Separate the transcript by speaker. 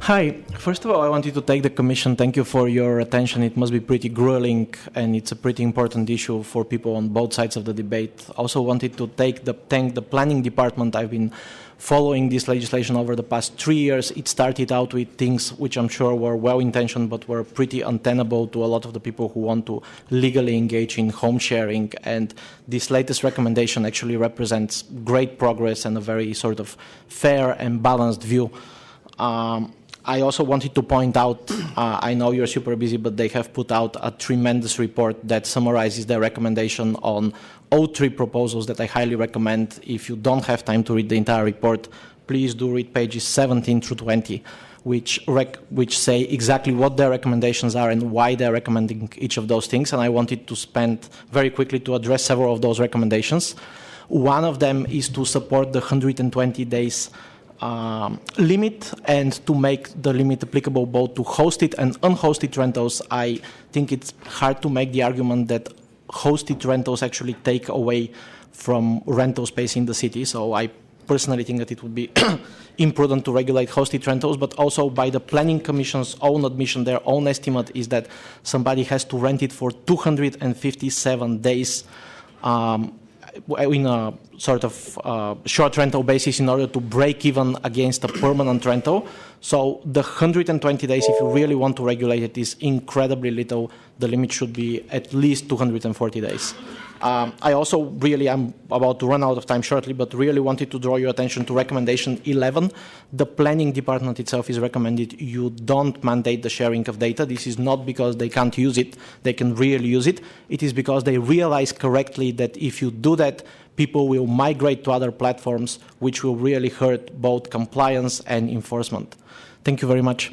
Speaker 1: Hi. First of all, I wanted to thank the Commission. Thank you for your attention. It must be pretty grueling, and it's a pretty important issue for people on both sides of the debate. Also wanted to thank the Planning Department. I've been following this legislation over the past 3 years. It started out with things which I'm sure were well-intentioned but were pretty untenable to a lot of the people who want to legally engage in home sharing. And this latest recommendation actually represents great progress and a very sort of fair and balanced view. I also wanted to point out, I know you're super busy, but they have put out a tremendous report that summarizes their recommendation on all 3 proposals that I highly recommend. If you don't have time to read the entire report, please do read pages 17 through 20, which say exactly what their recommendations are and why they're recommending each of those things. And I wanted to spend very quickly to address several of those recommendations. One of them is to support the 120 days limit and to make the limit applicable both to hosted and unhosted rentals. I think it's hard to make the argument that hosted rentals actually take away from rental space in the city. So I personally think that it would be imprudent to regulate hosted rentals, but also by the Planning Commission's own admission, their own estimate is that somebody has to rent it for 257 days in a sort of short rental basis in order to break even against a permanent rental. So the 120 days, if you really want to regulate it, is incredibly little. The limit should be at least 240 days. I also really am about to run out of time shortly, but really wanted to draw your attention to recommendation 11. The Planning Department itself is recommended you don't mandate the sharing of data. This is not because they can't use it. They can really use it. It is because they realize correctly that if you do that, people will migrate to other platforms, which will really hurt both compliance and enforcement. Thank you very much.